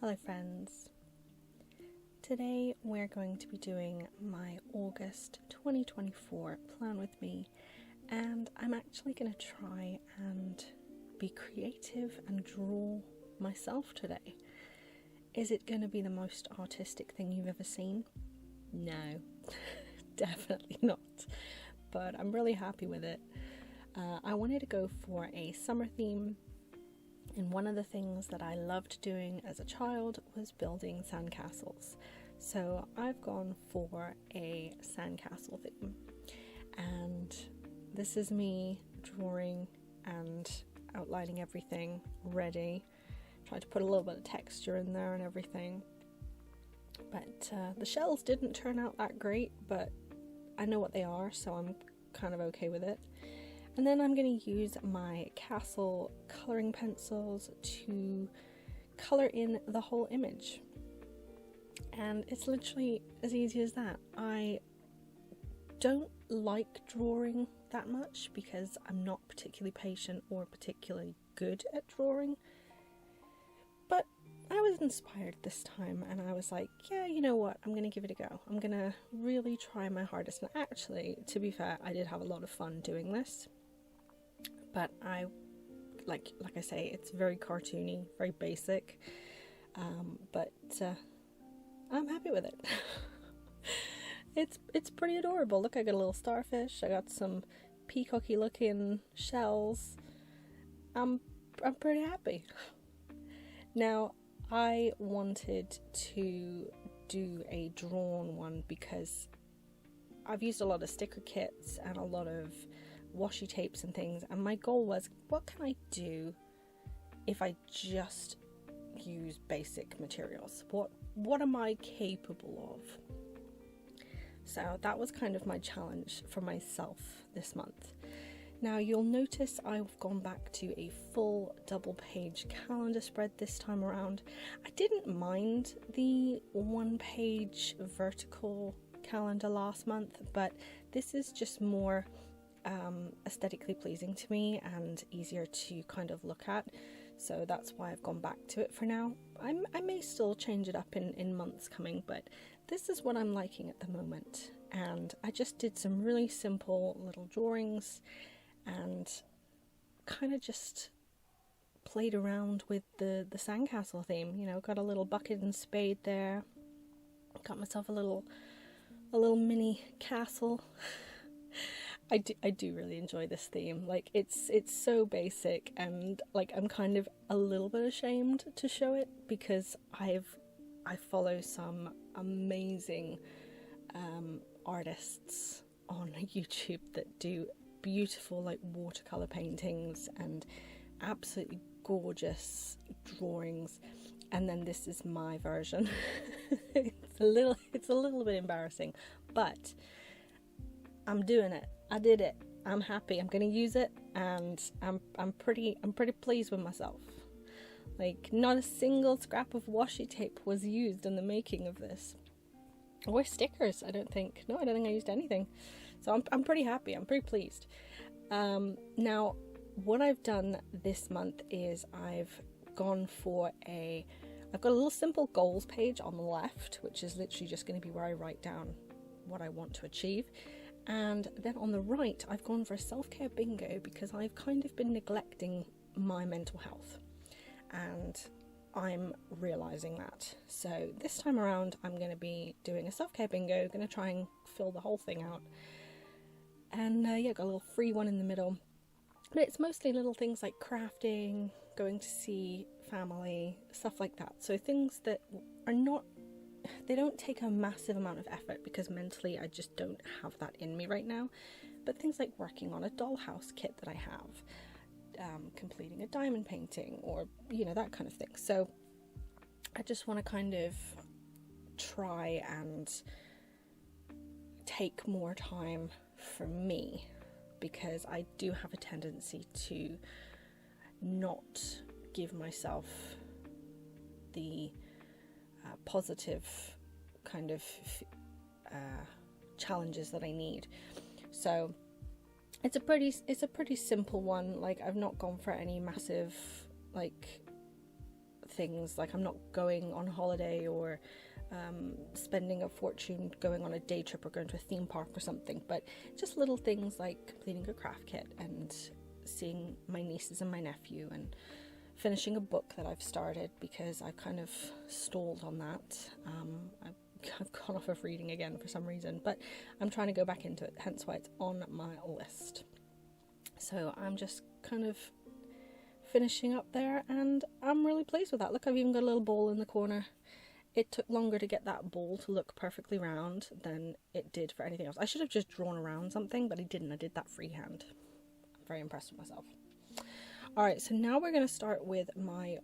Hello friends. Today we're going to be doing my August 2024 plan with me, and I'm actually going to try and be creative and draw myself today. Is it going to be the most artistic thing you've ever seen? No, definitely not, but I'm really happy with it. I wanted to go for a summer theme. And one of the things that I loved doing as a child was building sandcastles. So I've gone for a sandcastle theme. And this is me drawing and outlining everything ready. Tried to put a little bit of texture in there and everything. But the shells didn't turn out that great, but I know what they are, so I'm kind of okay with it. And then I'm going to use my Castle colouring pencils to colour in the whole image. And it's literally as easy as that. I don't like drawing that much because I'm not particularly patient or particularly good at drawing. But I was inspired this time and I was like, yeah, you know what, I'm going to give it a go. I'm going to really try my hardest. And actually, to be fair, I did have a lot of fun doing this. But I, like I say, it's very cartoony, very basic, but I'm happy with it. It's pretty adorable. Look, I got a little starfish. I got some peacocky looking shells. I'm pretty happy. Now, I wanted to do a drawn one because I've used a lot of sticker kits and a lot of washi tapes and things, and my goal was, what can I do if I just use basic materials? What am I capable of? So that was kind of my challenge for myself this month. Now you'll notice I've gone back to a full double page calendar spread this time around. I didn't mind the one page vertical calendar last month, but this is just more aesthetically pleasing to me and easier to kind of look at, so that's why I've gone back to it for now. I may still change it up in months coming, but this is what I'm liking at the moment. And I just did some really simple little drawings and kind of just played around with the sandcastle theme. You know, got a little bucket and spade there, got myself a little mini castle. I do really enjoy this theme. Like, it's so basic, and like I'm kind of a little bit ashamed to show it because I follow some amazing artists on YouTube that do beautiful like watercolor paintings and absolutely gorgeous drawings, and then this is my version. It's a little bit embarrassing, but I'm doing it. I did it. I'm happy. I'm going to use it, and I'm pretty pleased with myself. Like, not a single scrap of washi tape was used in the making of this, or stickers. I don't think I used anything. So I'm pretty happy. I'm pretty pleased. Now, what I've done this month is I've got a little simple goals page on the left, which is literally just going to be where I write down what I want to achieve. And then on the right, I've gone for a self-care bingo because I've kind of been neglecting my mental health, and I'm realizing that. So this time around, I'm going to be doing a self-care bingo, going to try and fill the whole thing out. And yeah, got a little free one in the middle. But it's mostly little things like crafting, going to see family, stuff like that. So things that are not, they don't take a massive amount of effort because mentally I just don't have that in me right now. But things like working on a dollhouse kit that I have, completing a diamond painting, or, you know, that kind of thing. So I just want to kind of try and take more time for me, because I do have a tendency to not give myself the positive kind of challenges that I need. So it's a pretty simple one. Like, I've not gone for any massive like things. Like, I'm not going on holiday or spending a fortune going on a day trip or going to a theme park or something, but just little things like completing a craft kit and seeing my nieces and my nephew and finishing a book that I've started because I kind of stalled on that. I've gone off of reading again for some reason, but I'm trying to go back into it, hence why it's on my list. So I'm just kind of finishing up there, and I'm really pleased with that. Look, I've even got a little bowl in the corner. It took longer to get that bowl to look perfectly round than it did for anything else. I should have just drawn around something, but I didn't. I did that freehand. I'm very impressed with myself. Alright, so now we're going to start with my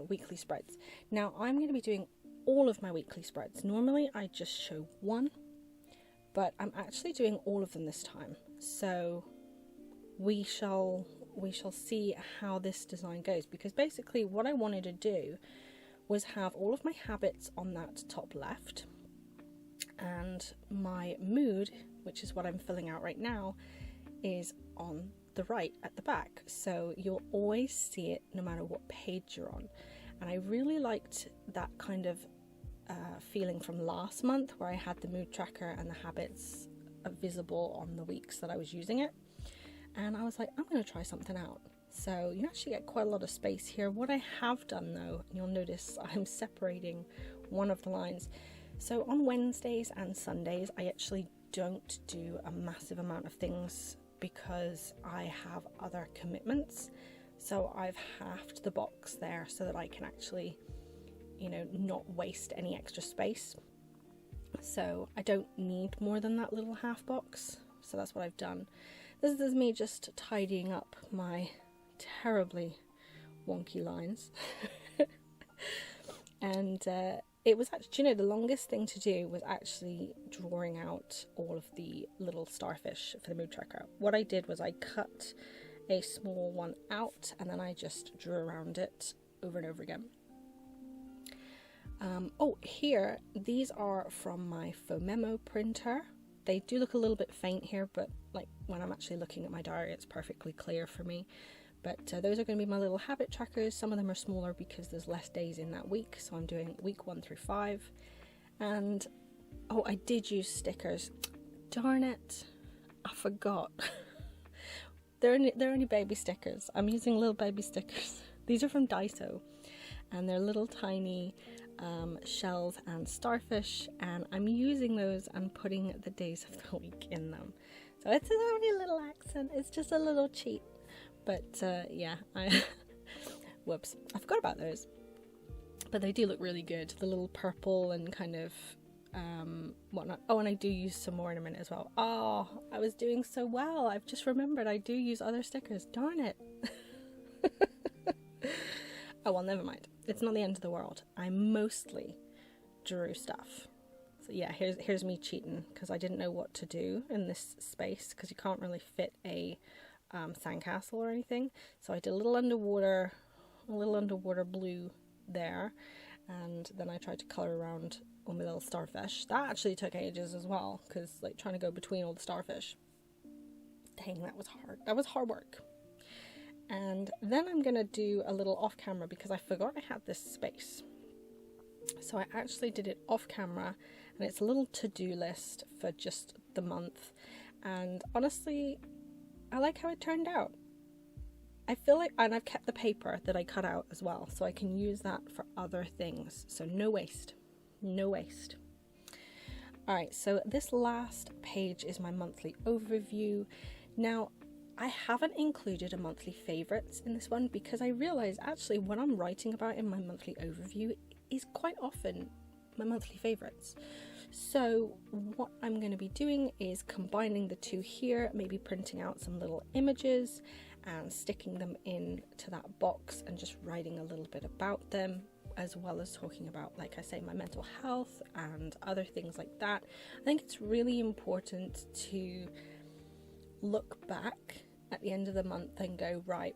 weekly spreads. Now, I'm going to be doing all of my weekly spreads. Normally, I just show one, but I'm actually doing all of them this time. So we shall see how this design goes, because basically what I wanted to do was have all of my habits on that top left, and my mood, which is what I'm filling out right now, is on the right at the back, so you'll always see it no matter what page you're on. And I really liked that kind of feeling from last month, where I had the mood tracker and the habits visible on the weeks that I was using it, and I was like, I'm going to try something out. So you actually get quite a lot of space here. What I have done though, you'll notice I'm separating one of the lines. So on Wednesdays and Sundays, I actually don't do a massive amount of things because I have other commitments. So I've halved the box there so that I can actually, not waste any extra space. So I don't need more than that little half box. So that's what I've done. This is me just tidying up my terribly wonky lines. And it was actually, the longest thing to do was actually drawing out all of the little starfish for the mood tracker. What I did was I cut a small one out and then I just drew around it over and over again. Here, these are from my Fomemo printer. They do look a little bit faint here, but like when I'm actually looking at my diary, it's perfectly clear for me. But those are going to be my little habit trackers. Some of them are smaller because there's less days in that week, so I'm doing week 1 through 5. And I did use stickers. Darn it, I forgot. they're only baby stickers. I'm using little baby stickers. These are from Daiso, and they're little tiny shells and starfish, and I'm using those and putting the days of the week in them. So it's only a little accent. It's just a little cheat. But whoops, I forgot about those. But they do look really good. The little purple and kind of whatnot. Oh, and I do use some more in a minute as well. Oh, I was doing so well. I've just remembered I do use other stickers. Darn it. Oh, well, never mind. It's not the end of the world. I mostly drew stuff. So yeah, here's me cheating because I didn't know what to do in this space, because you can't really fit a sandcastle or anything. So I did a little underwater blue there, and then I tried to color around on my little starfish. That actually took ages as well, because like trying to go between all the starfish. Dang, that was hard. That was hard work. And then I'm gonna do a little off camera because I forgot I had this space. So I actually did it off camera, and it's a little to-do list for just the month. And honestly, I like how it turned out. I feel like, and I've kept the paper that I cut out as well, so I can use that for other things. So no waste, no waste. All right, so this last page is my monthly overview. Now, I haven't included a monthly favorites in this one because I realize actually what I'm writing about in my monthly overview is quite often my monthly favorites. So what I'm going to be doing is combining the two here, maybe printing out some little images and sticking them into that box and just writing a little bit about them, as well as talking about, like I say, my mental health and other things like that. I think it's really important to look back at the end of the month and go, right,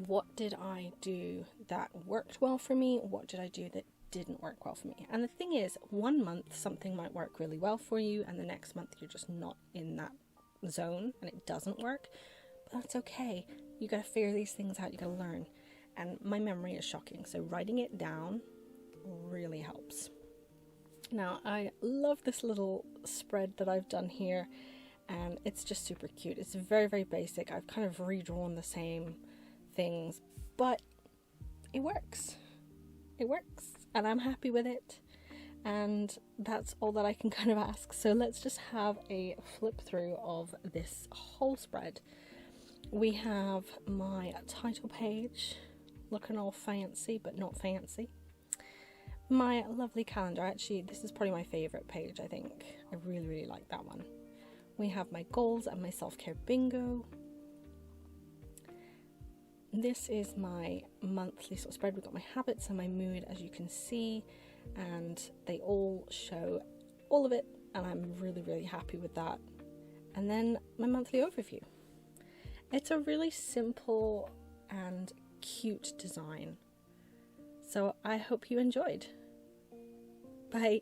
what did I do that worked well for me? What did I do that didn't work well for me? And the thing is, one month something might work really well for you, and the next month you're just not in that zone and it doesn't work. But that's okay. You got to figure these things out. You got to learn. and my memory is shocking, so writing it down really helps. Now, I love this little spread that I've done here, and it's just super cute. It's very, very basic. I've kind of redrawn the same things, but it works. It works, and I'm happy with it, and that's all that I can kind of ask. So let's just have a flip through of this whole spread. We have my title page, looking all fancy, but not fancy. My lovely calendar. Actually, this is probably my favourite page, I think. I really, really like that one. We have my goals and my self-care bingo. This is my monthly sort of spread. We've got my habits and my mood, as you can see, and they all show all of it, and I'm really, really happy with that. And then my monthly overview. It's a really simple and cute design. So I hope you enjoyed. Bye.